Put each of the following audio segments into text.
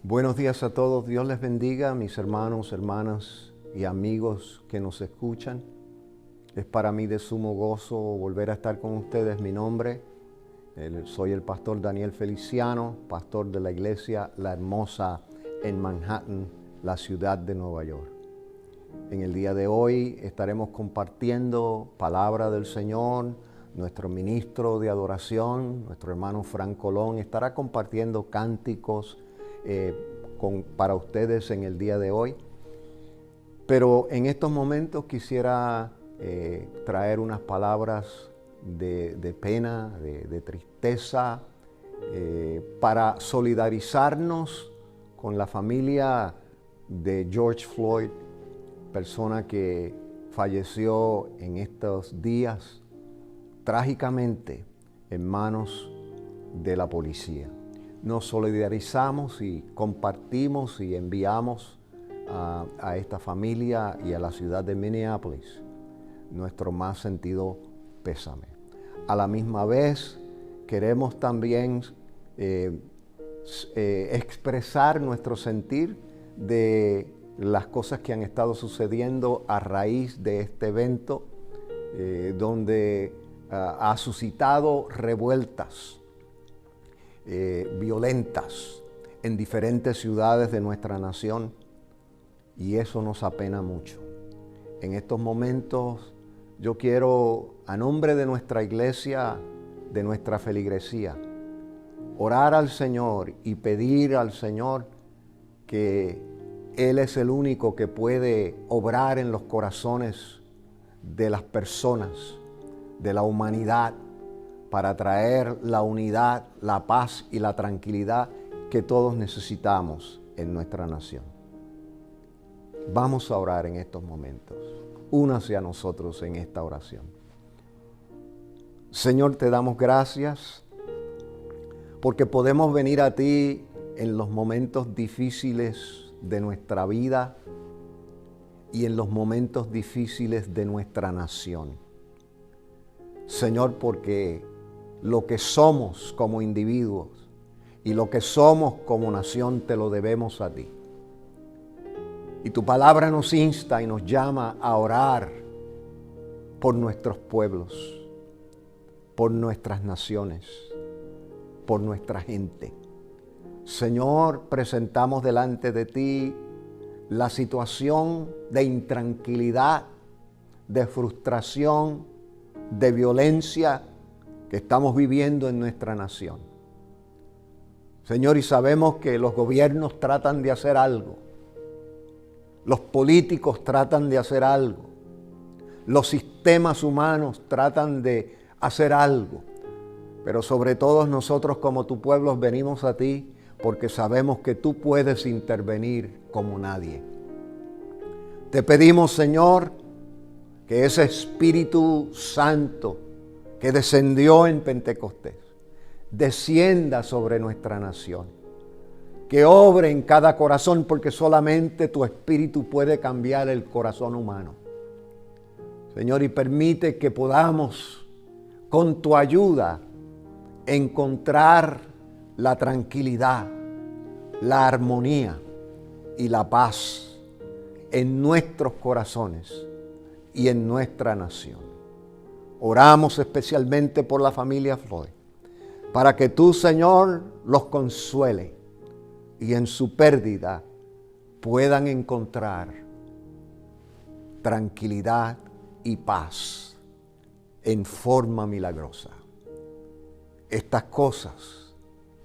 Buenos días a todos. Dios les bendiga, mis hermanos, hermanas y amigos que nos escuchan. Es para mí de sumo gozo volver a estar con ustedes. Mi nombre, soy el pastor Daniel Feliciano, pastor de la iglesia La Hermosa en Manhattan, la ciudad de Nueva York. En el día de hoy estaremos compartiendo palabra del Señor. Nuestro ministro de adoración, nuestro hermano Frank Colón, estará compartiendo cánticos para ustedes en el día de hoy. Pero en estos momentos quisiera traer unas palabras de pena, de tristeza, para solidarizarnos con la familia de George Floyd, persona que falleció en estos días trágicamente en manos de la policía. Nos solidarizamos y compartimos y enviamos a esta familia y a la ciudad de Minneapolis nuestro más sentido pésame. A la misma vez queremos también expresar nuestro sentir de las cosas que han estado sucediendo a raíz de este evento, donde ha suscitado revueltas violentas en diferentes ciudades de nuestra nación, y eso nos apena mucho. En estos momentos yo quiero, a nombre de nuestra iglesia, de nuestra feligresía, orar al Señor y pedir al Señor que Él es el único que puede obrar en los corazones de las personas, de la humanidad, para traer la unidad, la paz y la tranquilidad que todos necesitamos en nuestra nación. Vamos a orar en estos momentos. Únase a nosotros en esta oración. Señor, te damos gracias porque podemos venir a ti en los momentos difíciles de nuestra vida y en los momentos difíciles de nuestra nación. Señor, porque lo que somos como individuos y lo que somos como nación te lo debemos a ti. Y tu palabra nos insta y nos llama a orar por nuestros pueblos, por nuestras naciones, por nuestra gente. Señor, presentamos delante de ti la situación de intranquilidad, de frustración, de violencia que estamos viviendo en nuestra nación. Señor, y sabemos que los gobiernos tratan de hacer algo, los políticos tratan de hacer algo, los sistemas humanos tratan de hacer algo, pero sobre todo nosotros como tu pueblo venimos a ti porque sabemos que tú puedes intervenir como nadie. Te pedimos, Señor, que ese Espíritu Santo que descendió en Pentecostés descienda sobre nuestra nación, que obre en cada corazón, porque solamente tu Espíritu puede cambiar el corazón humano. Señor, y permite que podamos, con tu ayuda, encontrar la tranquilidad, la armonía y la paz en nuestros corazones y en nuestra nación. Oramos especialmente por la familia Floyd, para que tú, Señor, los consuele y en su pérdida puedan encontrar tranquilidad y paz en forma milagrosa. Estas cosas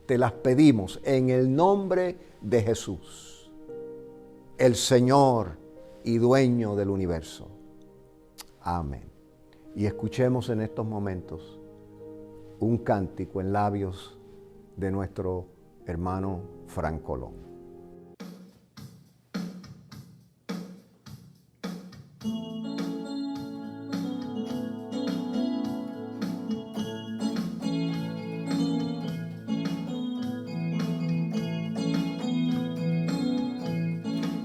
te las pedimos en el nombre de Jesús, el Señor y dueño del universo. Amén. Y escuchemos en estos momentos un cántico en labios de nuestro hermano Frank Colón.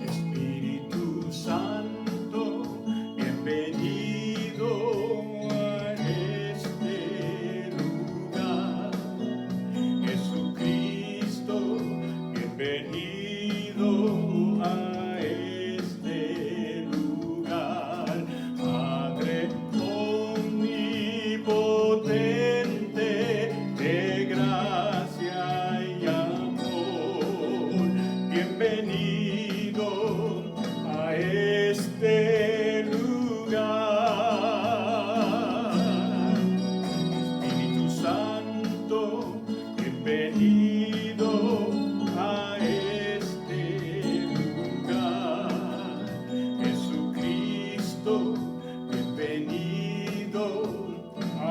Espíritu Santo, bienvenido a este lugar. Jesucristo, bienvenido.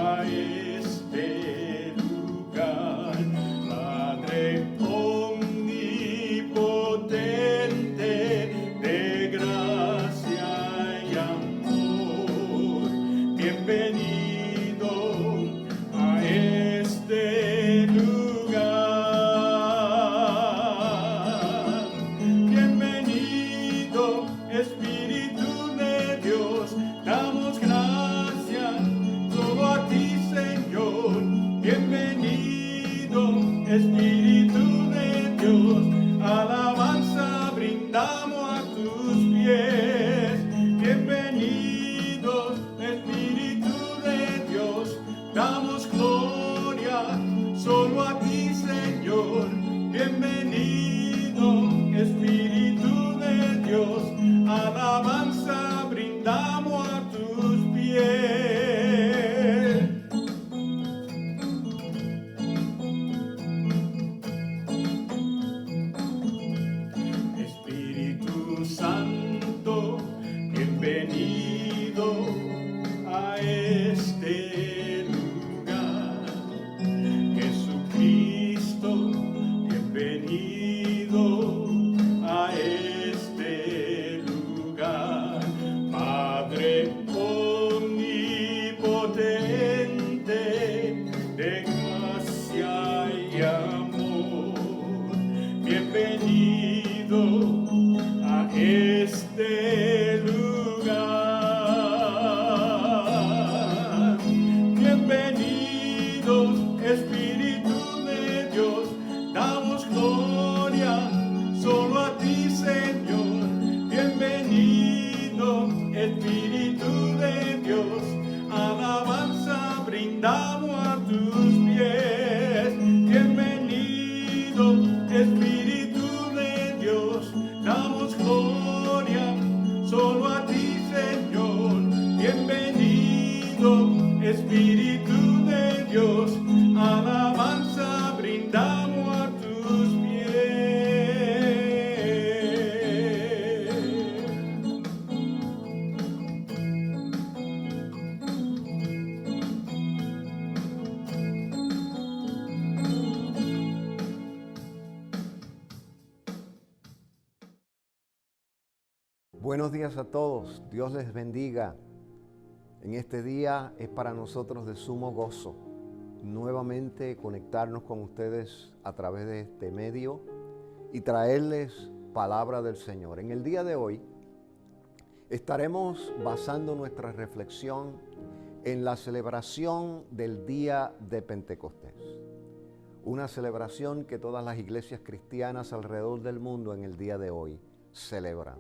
a este lugar. Padre omnipotente, de gracia y amor, bienvenido a este lugar. Bienvenido, Espíritu de Dios, damos gracias solo a ti, Señor. Bienvenido, Espíritu de Dios, alabanza brindamos a tus pies. Bienvenido, Espíritu de Dios, damos gloria solo a ti, Señor. Bienvenido, Espíritu de Dios, alabanza brindamos a tus pies. Espíritu Santo, bienvenido a este lugar. Jesucristo, bienvenido a este lugar. Padre omnipotente, de gracia y amor, bienvenido a este lugar. Bienvenidos, Espíritu de Dios, damos gloria solo a ti, Señor. Bienvenido, Espíritu de Dios, alabanza brindamos a tus pies. Bienvenido, Espíritu de Dios, damos gloria solo a ti, Señor. Bienvenido, Espíritu de Dios, alabanza brindamos a tus pies. Buenos días a todos, Dios les bendiga. En este día es para nosotros de sumo gozo nuevamente conectarnos con ustedes a través de este medio y traerles palabra del Señor. En el día de hoy estaremos basando nuestra reflexión en la celebración del día de Pentecostés. Una celebración que todas las iglesias cristianas alrededor del mundo en el día de hoy celebran.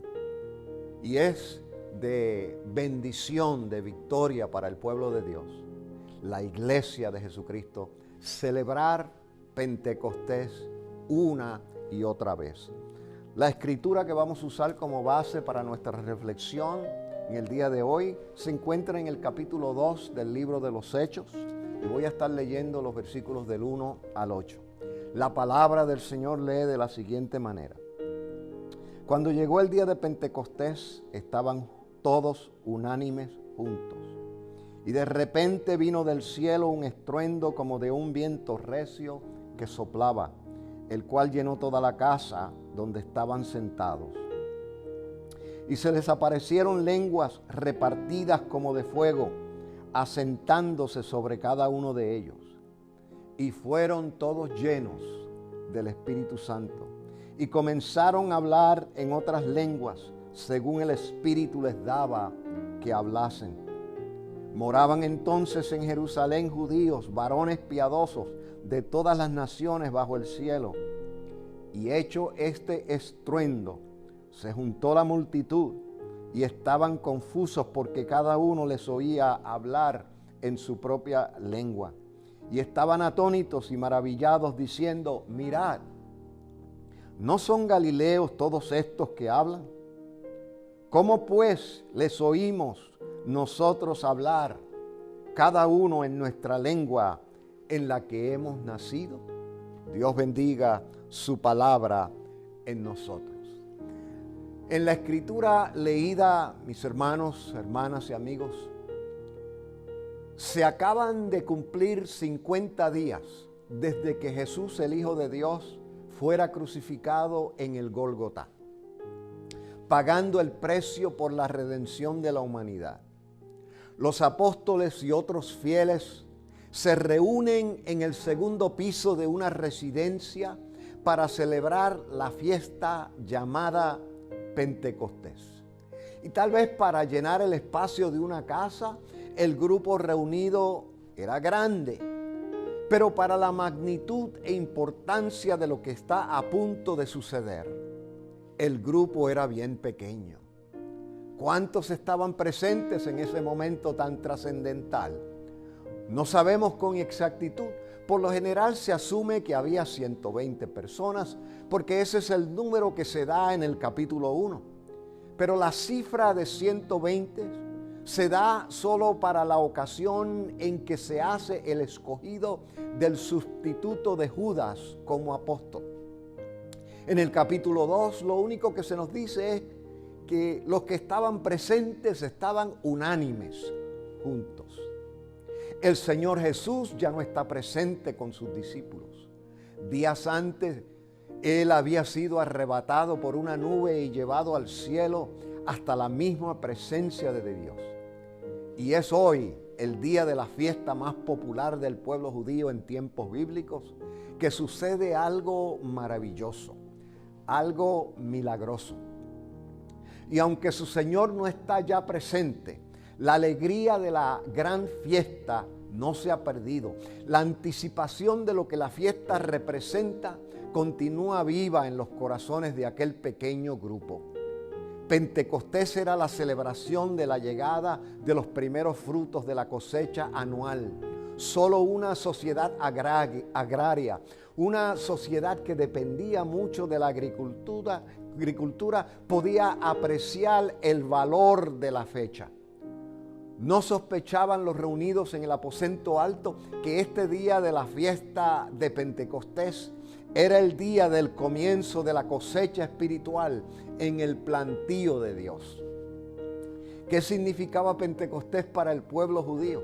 Y es de bendición, de victoria para el pueblo de Dios, la iglesia de Jesucristo, celebrar Pentecostés una y otra vez. La escritura que vamos a usar como base para nuestra reflexión en el día de hoy se encuentra en el capítulo 2 del libro de los Hechos y voy a estar leyendo los versículos del 1 al 8. La palabra del Señor lee de la siguiente manera. Cuando llegó el día de Pentecostés, estaban todos unánimes juntos. Y de repente vino del cielo un estruendo como de un viento recio que soplaba, el cual llenó toda la casa donde estaban sentados. Y se les aparecieron lenguas repartidas como de fuego, asentándose sobre cada uno de ellos. Y fueron todos llenos del Espíritu Santo. Y comenzaron a hablar en otras lenguas, según el Espíritu les daba que hablasen. Moraban entonces en Jerusalén judíos, varones piadosos de todas las naciones bajo el cielo. Y hecho este estruendo, se juntó la multitud y estaban confusos porque cada uno les oía hablar en su propia lengua. Y estaban atónitos y maravillados diciendo, mirad, ¿no son galileos todos estos que hablan? ¿Cómo pues les oímos nosotros hablar, cada uno en nuestra lengua en la que hemos nacido? Dios bendiga su palabra en nosotros. En la escritura leída, mis hermanos, hermanas y amigos, Se acaban de cumplir 50 días desde que Jesús, el Hijo de Dios, fuera crucificado en el Gólgota, pagando el precio por la redención de la humanidad. Los apóstoles y otros fieles se reúnen en el segundo piso de una residencia para celebrar la fiesta llamada Pentecostés. Y tal vez para llenar el espacio de una casa, el grupo reunido era grande, pero para la magnitud e importancia de lo que está a punto de suceder, el grupo era bien pequeño. ¿Cuántos estaban presentes en ese momento tan trascendental? No sabemos con exactitud. Por lo general se asume que había 120 personas, porque ese es el número que se da en el capítulo 1. Pero la cifra de 120 se da solo para la ocasión en que se hace el escogido del sustituto de Judas como apóstol. En el capítulo 2 lo único que se nos dice es que los que estaban presentes estaban unánimes, juntos. El Señor Jesús ya no está presente con sus discípulos. Días antes, Él había sido arrebatado por una nube y llevado al cielo hasta la misma presencia de Dios. Y es hoy, el día de la fiesta más popular del pueblo judío en tiempos bíblicos, que sucede algo maravilloso, algo milagroso. Y aunque su Señor no está ya presente, la alegría de la gran fiesta no se ha perdido. La anticipación de lo que la fiesta representa continúa viva en los corazones de aquel pequeño grupo. Pentecostés era la celebración de la llegada de los primeros frutos de la cosecha anual. Solo una sociedad agraria, una sociedad que dependía mucho de la agricultura, podía apreciar el valor de la fecha. No sospechaban los reunidos en el aposento alto que este día de la fiesta de Pentecostés era el día del comienzo de la cosecha espiritual en el plantío de Dios. ¿Qué significaba Pentecostés para el pueblo judío?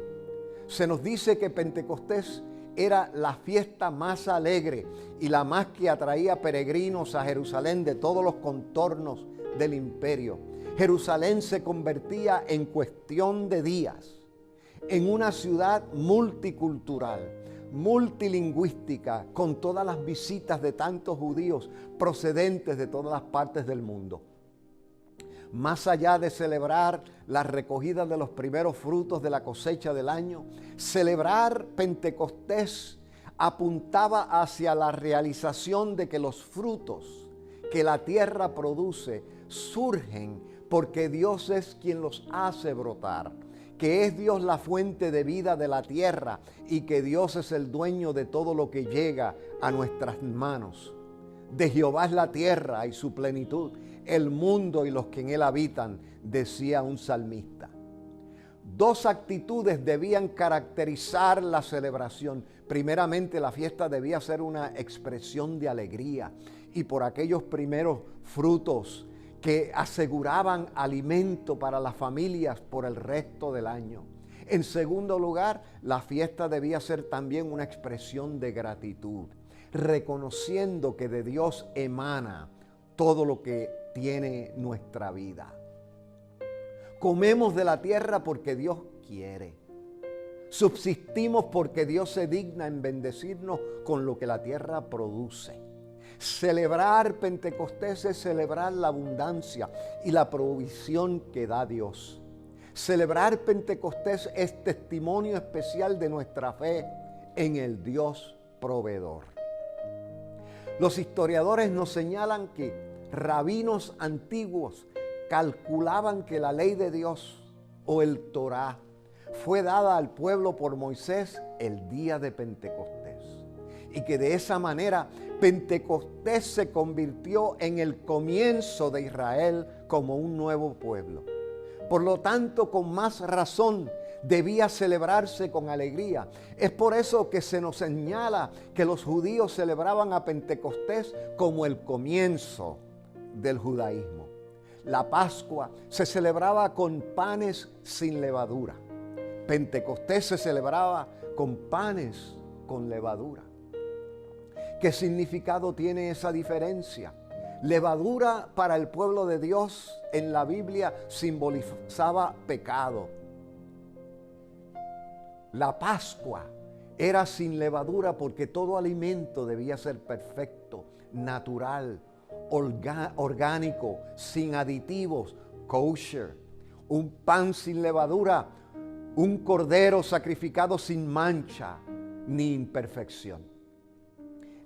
Se nos dice que Pentecostés era la fiesta más alegre y la más que atraía peregrinos a Jerusalén de todos los contornos del imperio. Jerusalén se convertía en cuestión de días en una ciudad multicultural, multilingüística, con todas las visitas de tantos judíos procedentes de todas las partes del mundo. Más allá de celebrar la recogida de los primeros frutos de la cosecha del año, celebrar Pentecostés apuntaba hacia la realización de que los frutos que la tierra produce surgen porque Dios es quien los hace brotar, que es Dios la fuente de vida de la tierra y que Dios es el dueño de todo lo que llega a nuestras manos. De Jehová es la tierra y su plenitud, el mundo y los que en él habitan, decía un salmista. Dos actitudes debían caracterizar la celebración. Primeramente, la fiesta debía ser una expresión de alegría y por aquellos primeros frutos que aseguraban alimento para las familias por el resto del año. En segundo lugar, la fiesta debía ser también una expresión de gratitud, reconociendo que de Dios emana todo lo que tiene nuestra vida. Comemos de la tierra porque Dios quiere. Subsistimos porque Dios se digna en bendecirnos con lo que la tierra produce. Celebrar Pentecostés es celebrar la abundancia y la provisión que da Dios. Celebrar Pentecostés es testimonio especial de nuestra fe en el Dios proveedor. Los historiadores nos señalan que rabinos antiguos calculaban que la ley de Dios o el Torá fue dada al pueblo por Moisés el día de Pentecostés y que de esa manera Pentecostés se convirtió en el comienzo de Israel como un nuevo pueblo. Por lo tanto, con más razón debía celebrarse con alegría. Es por eso que se nos señala que los judíos celebraban a Pentecostés como el comienzo del judaísmo. La Pascua se celebraba con panes sin levadura. Pentecostés se celebraba con panes con levadura. ¿Qué significado tiene esa diferencia? Levadura para el pueblo de Dios en la Biblia simbolizaba pecado. La Pascua era sin levadura porque todo alimento debía ser perfecto, natural, orgánico, sin aditivos, kosher. Un pan sin levadura, un cordero sacrificado sin mancha ni imperfección.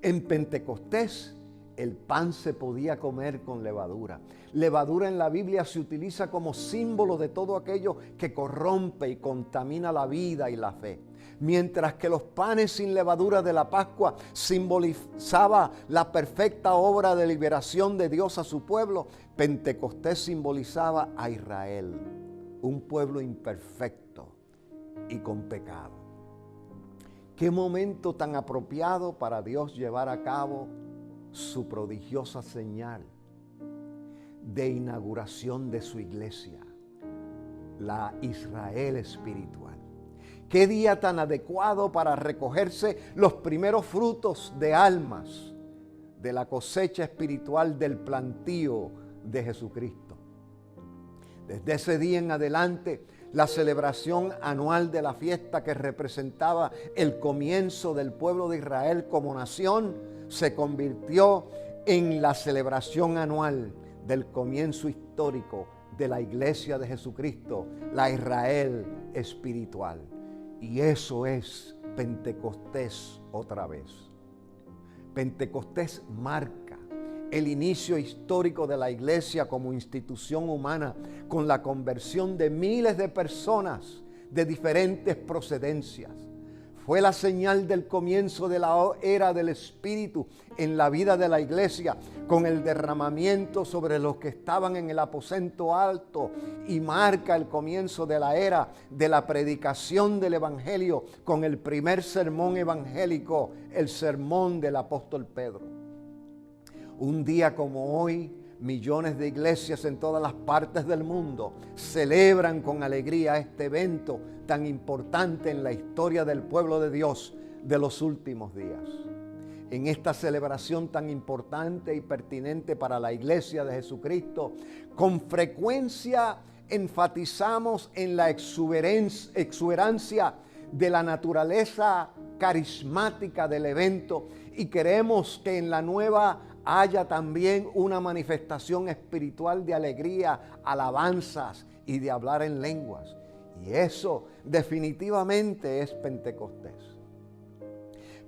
En Pentecostés el pan se podía comer con levadura. Levadura en la Biblia se utiliza como símbolo de todo aquello que corrompe y contamina la vida y la fe. Mientras que los panes sin levadura de la Pascua simbolizaba la perfecta obra de liberación de Dios a su pueblo, Pentecostés simbolizaba a Israel, un pueblo imperfecto y con pecado. Qué momento tan apropiado para Dios llevar a cabo su prodigiosa señal de inauguración de su iglesia, la Israel espiritual. Qué día tan adecuado para recogerse los primeros frutos de almas de la cosecha espiritual del plantío de Jesucristo. Desde ese día en adelante, la celebración anual de la fiesta que representaba el comienzo del pueblo de Israel como nación se convirtió en la celebración anual del comienzo histórico de la iglesia de Jesucristo, la Israel espiritual. Y eso es Pentecostés otra vez. Pentecostés marca el inicio histórico de la iglesia como institución humana con la conversión de miles de personas de diferentes procedencias. Fue la señal del comienzo de la era del Espíritu en la vida de la iglesia, con el derramamiento sobre los que estaban en el aposento alto, y marca el comienzo de la era de la predicación del Evangelio con el primer sermón evangélico, el sermón del apóstol Pedro. Un día como hoy, millones de iglesias en todas las partes del mundo celebran con alegría este evento tan importante en la historia del pueblo de Dios de los últimos días. En esta celebración tan importante y pertinente para la iglesia de Jesucristo, con frecuencia enfatizamos en la exuberancia de la naturaleza carismática del evento y queremos que en la nueva haya también una manifestación espiritual de alegría, alabanzas y de hablar en lenguas. Y eso definitivamente es Pentecostés.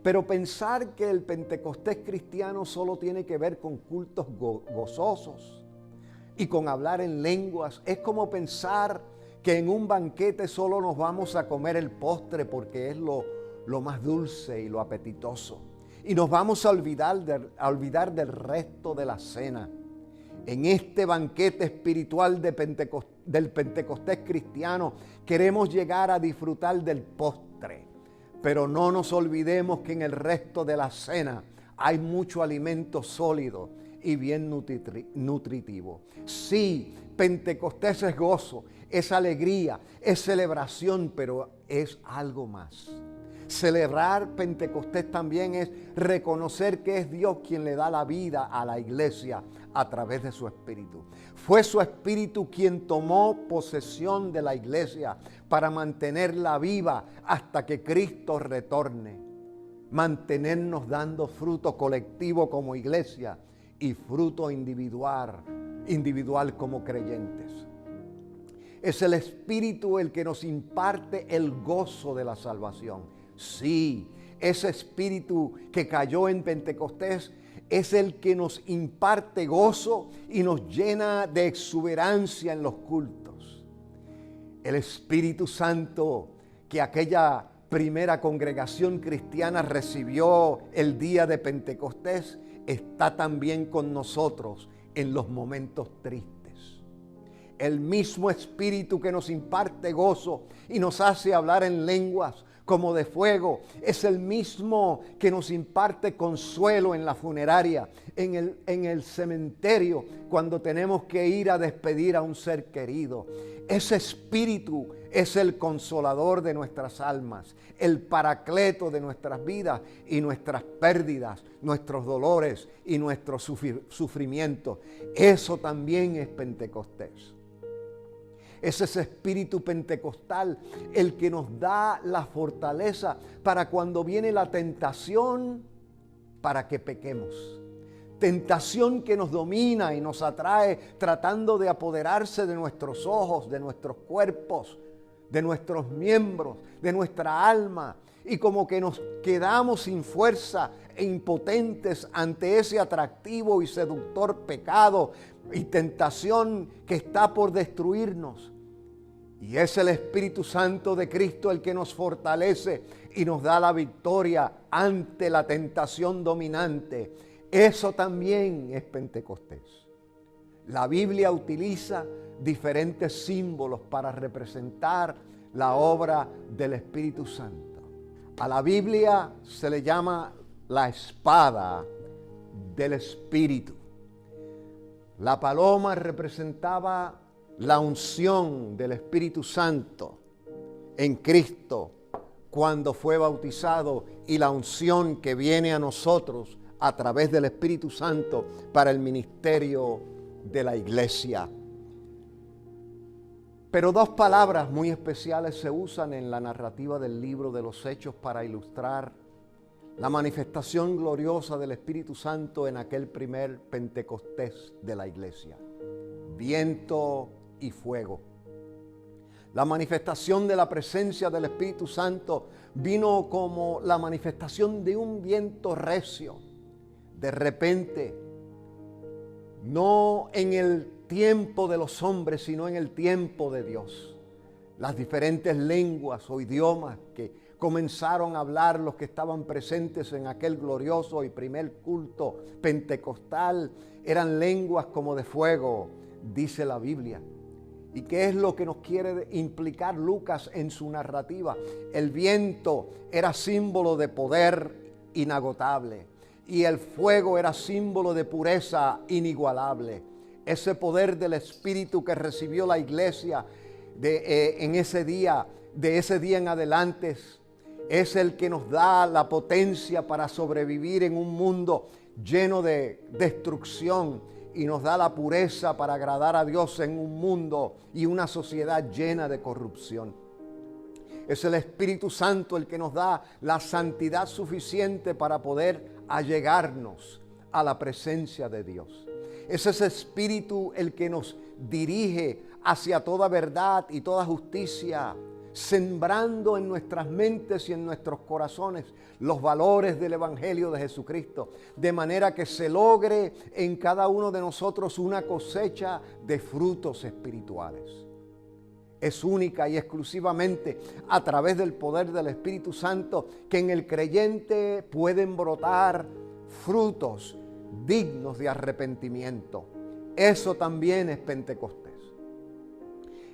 Pero pensar que el Pentecostés cristiano solo tiene que ver con cultos gozosos y con hablar en lenguas es como pensar que en un banquete solo nos vamos a comer el postre porque es lo más dulce y lo apetitoso. Y nos vamos a olvidar del resto de la cena. En este banquete espiritual del Pentecostés cristiano queremos llegar a disfrutar del postre. Pero no nos olvidemos que en el resto de la cena hay mucho alimento sólido y bien nutritivo. Sí, Pentecostés es gozo, es alegría, es celebración, pero es algo más. Celebrar Pentecostés también es reconocer que es Dios quien le da la vida a la iglesia a través de su Espíritu. Fue su Espíritu quien tomó posesión de la iglesia para mantenerla viva hasta que Cristo retorne. Mantenernos dando fruto colectivo como iglesia y fruto individual como creyentes. Es el Espíritu el que nos imparte el gozo de la salvación. Sí, ese Espíritu que cayó en Pentecostés es el que nos imparte gozo y nos llena de exuberancia en los cultos. El Espíritu Santo que aquella primera congregación cristiana recibió el día de Pentecostés está también con nosotros en los momentos tristes. El mismo Espíritu que nos imparte gozo y nos hace hablar en lenguas como de fuego, es el mismo que nos imparte consuelo en la funeraria, en el cementerio, cuando tenemos que ir a despedir a un ser querido. Ese Espíritu Es el consolador de nuestras almas, el paracleto de nuestras vidas y nuestras pérdidas, nuestros dolores y nuestros sufrimientos. Eso también es Pentecostés. Es ese espíritu pentecostal el que nos da la fortaleza para cuando viene la tentación, para que pequemos. Tentación que nos domina y nos atrae tratando de apoderarse de nuestros ojos, de nuestros cuerpos, de nuestros miembros, de nuestra alma. Y como que nos quedamos sin fuerza e impotentes ante ese atractivo y seductor pecado y tentación que está por destruirnos. Y es el Espíritu Santo de Cristo el que nos fortalece y nos da la victoria ante la tentación dominante. Eso también es Pentecostés. La Biblia utiliza diferentes símbolos para representar la obra del Espíritu Santo. A la Biblia se le llama la espada del Espíritu. La paloma representaba la unción del Espíritu Santo en Cristo cuando fue bautizado y la unción que viene a nosotros a través del Espíritu Santo para el ministerio de la iglesia. Pero dos palabras muy especiales se usan en la narrativa del libro de los Hechos para ilustrar la manifestación gloriosa del Espíritu Santo en aquel primer Pentecostés de la iglesia. Viento y fuego. La manifestación de la presencia del Espíritu Santo vino como la manifestación de un viento recio. De repente, no en el tiempo de los hombres, sino en el tiempo de Dios. Las diferentes lenguas o idiomas que comenzaron a hablar los que estaban presentes en aquel glorioso y primer culto pentecostal eran lenguas como de fuego, dice la Biblia. ¿Y qué es lo que nos quiere implicar Lucas en su narrativa? El viento era símbolo de poder inagotable y el fuego era símbolo de pureza inigualable. Ese poder del Espíritu que recibió la iglesia en ese día, de ese día en adelante, es el que nos da la potencia para sobrevivir en un mundo lleno de destrucción y nos da la pureza para agradar a Dios en un mundo y una sociedad llena de corrupción. Es el Espíritu Santo el que nos da la santidad suficiente para poder allegarnos a la presencia de Dios. Es ese Espíritu el que nos dirige hacia toda verdad y toda justicia, sembrando en nuestras mentes y en nuestros corazones los valores del Evangelio de Jesucristo, de manera que se logre en cada uno de nosotros una cosecha de frutos espirituales. Es única y exclusivamente a través del poder del Espíritu Santo que en el creyente pueden brotar frutos dignos de arrepentimiento. Eso también es Pentecostés.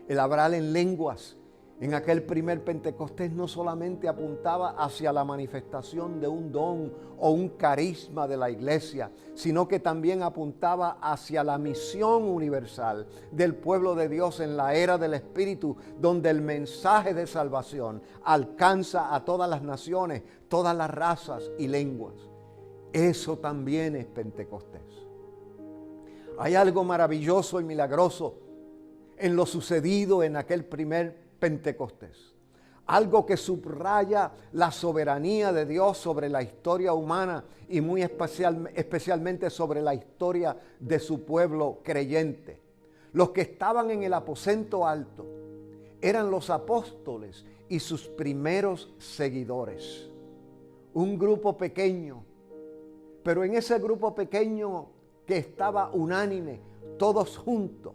El hablar en lenguas en aquel primer Pentecostés no solamente apuntaba hacia la manifestación de un don o un carisma de la iglesia, sino que también apuntaba hacia la misión universal del pueblo de Dios en la era del Espíritu, donde el mensaje de salvación alcanza a todas las naciones, todas las razas y lenguas. Eso también es Pentecostés. Hay algo maravilloso y milagroso en lo sucedido en aquel primer Pentecostés. Algo que subraya la soberanía de Dios sobre la historia humana y muy especialmente sobre la historia de su pueblo creyente. Los que estaban en el aposento alto eran los apóstoles y sus primeros seguidores. Un grupo pequeño, pero en ese grupo pequeño que estaba unánime, todos juntos,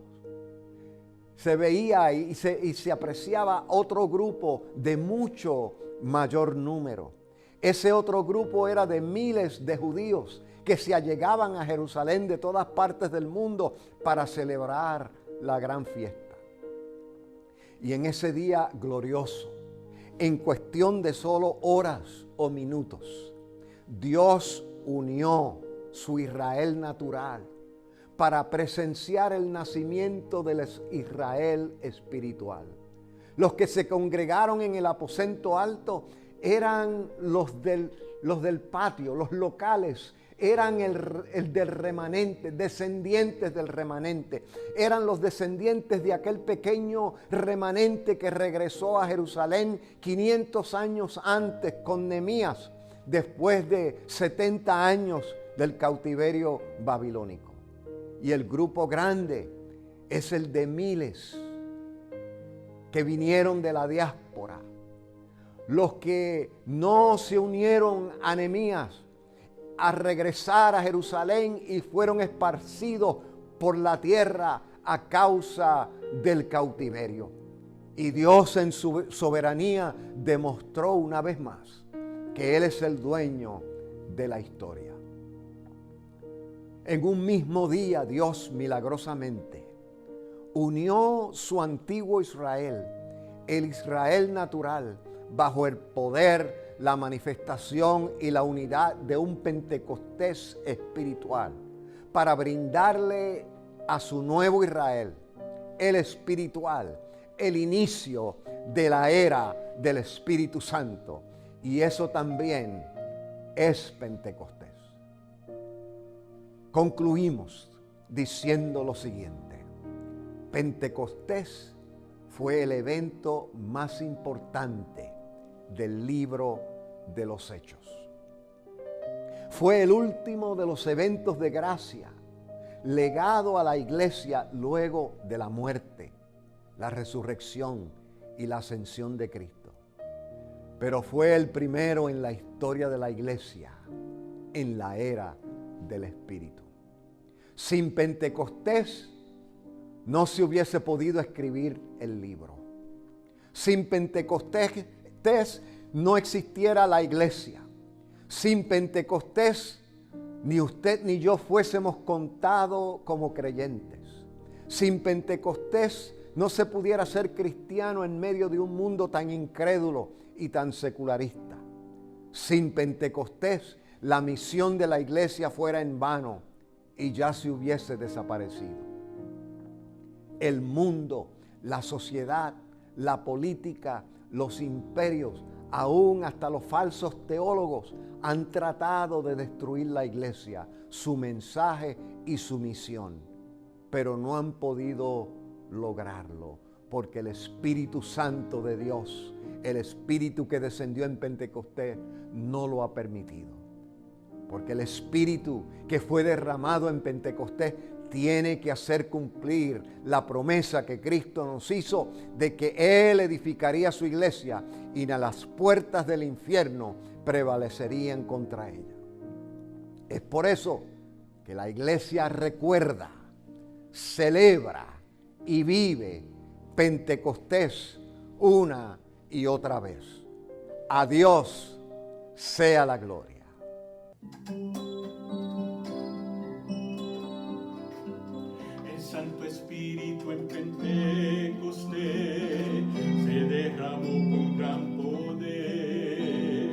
se veía y se apreciaba otro grupo de mucho mayor número. Ese otro grupo era de miles de judíos que se allegaban a Jerusalén de todas partes del mundo para celebrar la gran fiesta. Y en ese día glorioso, en cuestión de solo horas o minutos, Dios unió su Israel natural para presenciar el nacimiento del Israel espiritual. Los que se congregaron en el aposento alto eran los del patio, los locales. Eran el del remanente, descendientes del remanente. Eran los descendientes de aquel pequeño remanente que regresó a Jerusalén 500 años antes con Nehemías, después de 70 años del cautiverio babilónico. Y el grupo grande es el de miles que vinieron de la diáspora. Los que no se unieron a Nehemías a regresar a Jerusalén y fueron esparcidos por la tierra a causa del cautiverio. Y Dios en su soberanía demostró una vez más que Él es el dueño de la historia. En un mismo día Dios milagrosamente unió su antiguo Israel, el Israel natural, bajo el poder, la manifestación y la unidad de un Pentecostés espiritual, para brindarle a su nuevo Israel, el espiritual, el inicio de la era del Espíritu Santo. Y eso también es Pentecostés. Concluimos diciendo lo siguiente: Pentecostés fue el evento más importante del libro de los Hechos. Fue el último de los eventos de gracia legado a la iglesia luego de la muerte, la resurrección y la ascensión de Cristo. Pero fue el primero en la historia de la iglesia, en la era del Espíritu. Sin Pentecostés no se hubiese podido escribir el libro. Sin Pentecostés no existiera la iglesia. Sin Pentecostés ni usted ni yo fuésemos contados como creyentes. Sin Pentecostés no se pudiera ser cristiano en medio de un mundo tan incrédulo y tan secularista. Sin Pentecostés la misión de la iglesia fuera en vano y ya se hubiese desaparecido. El mundo, la sociedad, la política, los imperios, aún hasta los falsos teólogos han tratado de destruir la iglesia, su mensaje y su misión, pero no han podido lograrlo, porque el Espíritu Santo de Dios, el Espíritu que descendió en Pentecostés, no lo ha permitido. Porque el Espíritu que fue derramado en Pentecostés tiene que hacer cumplir la promesa que Cristo nos hizo de que Él edificaría su iglesia y las puertas del infierno prevalecerían contra ella. Es por eso que la iglesia recuerda, celebra y vive Pentecostés una y otra vez. A Dios sea la gloria. Santo Espíritu en Pentecostés se derramó con gran poder,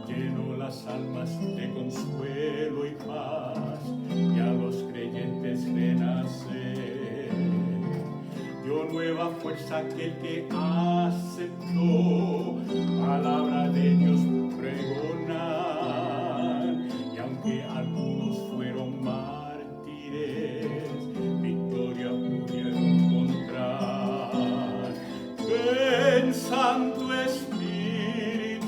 llenó las almas de consuelo y paz y a los creyentes renacer. Dio nueva fuerza a aquel que aceptó palabra de Dios pregonar, y aunque algunos fueron mártires, victoria pudieron encontrar. Ven, Santo Espíritu,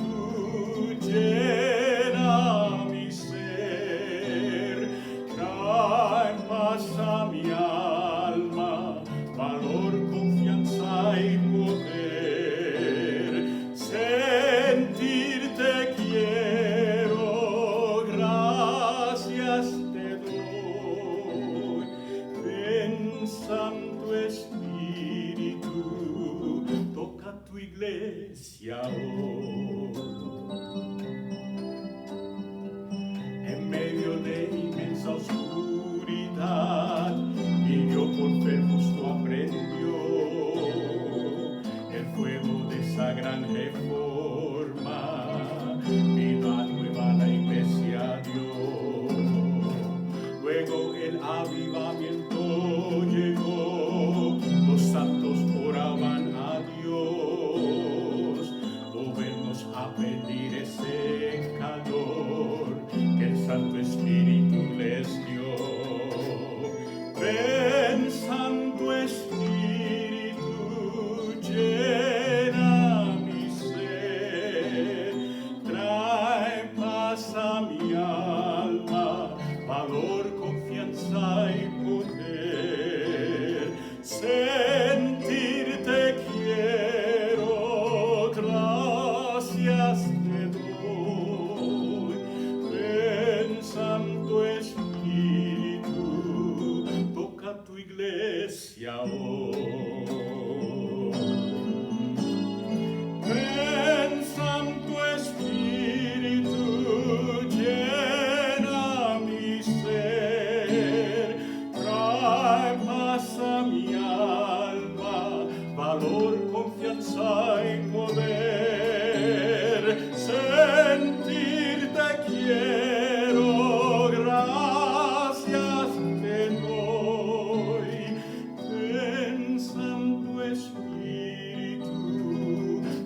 llena mi ser, trae paz a mi alma, valor, confianza y poder. hoy. Ven, Santo Espíritu, llena mi ser, trae paz a mi alma, valor, confianza y poder. Sentirte quiero, gracias te doy. Ven, Santo Espíritu,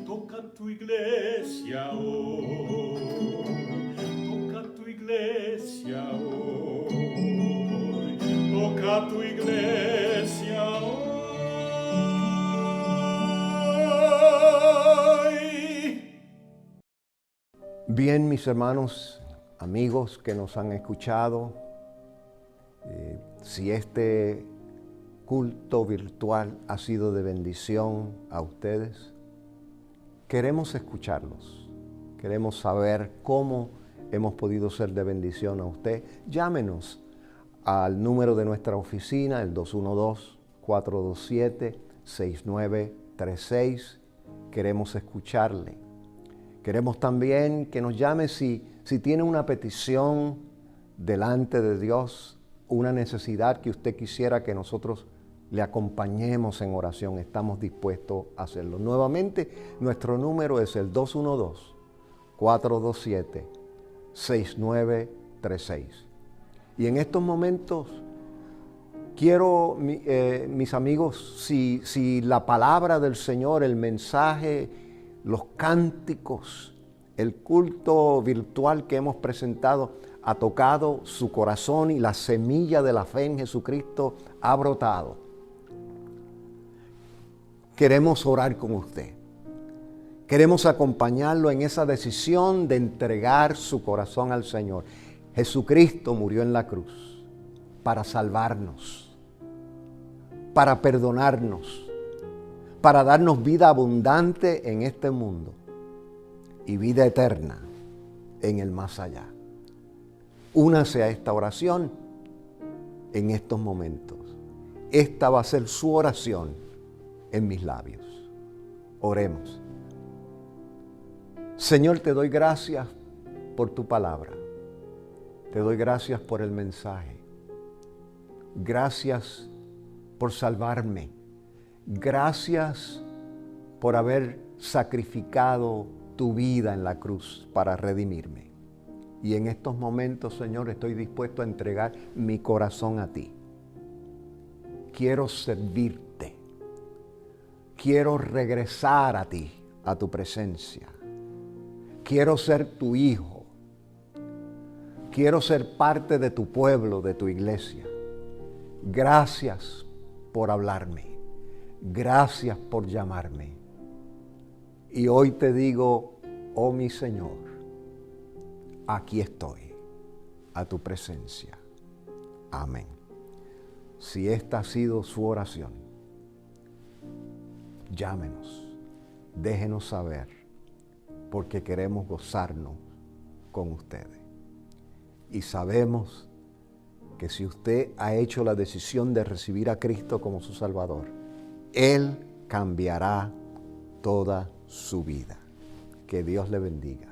toca tu iglesia hoy, toca tu iglesia hoy, toca tu iglesia hoy. Bien, mis hermanos, amigos que nos han escuchado, si este culto virtual ha sido de bendición a ustedes, queremos escucharlos, queremos saber cómo hemos podido ser de bendición a usted. Llámenos al número de nuestra oficina, el 212-427-6936. Queremos escucharle. Queremos también que nos llame si tiene una petición delante de Dios, una necesidad que usted quisiera que nosotros le acompañemos en oración. Estamos dispuestos a hacerlo. Nuevamente, nuestro número es el 212-427-6936. Y en estos momentos quiero, mis amigos, si la palabra del Señor, el mensaje, los cánticos, el culto virtual que hemos presentado ha tocado su corazón y la semilla de la fe en Jesucristo ha brotado. Queremos orar con usted. Queremos acompañarlo en esa decisión de entregar su corazón al Señor. Jesucristo murió en la cruz para salvarnos, para perdonarnos, para darnos vida abundante en este mundo y vida eterna en el más allá. Únase a esta oración en estos momentos. Esta va a ser su oración en mis labios. Oremos. Señor, te doy gracias por tu palabra. Te doy gracias por el mensaje. Gracias por salvarme. Gracias por haber sacrificado tu vida en la cruz para redimirme. Y en estos momentos, Señor, estoy dispuesto a entregar mi corazón a ti. Quiero servirte. Quiero regresar a ti, a tu presencia. Quiero ser tu hijo. Quiero ser parte de tu pueblo, de tu iglesia. Gracias por hablarme. Gracias por llamarme. Y hoy te digo, oh mi Señor, aquí estoy, a tu presencia. Amén. Si esta ha sido su oración, llámenos, déjenos saber, porque queremos gozarnos con ustedes. Y sabemos que si usted ha hecho la decisión de recibir a Cristo como su Salvador, Él cambiará toda su vida. Que Dios le bendiga.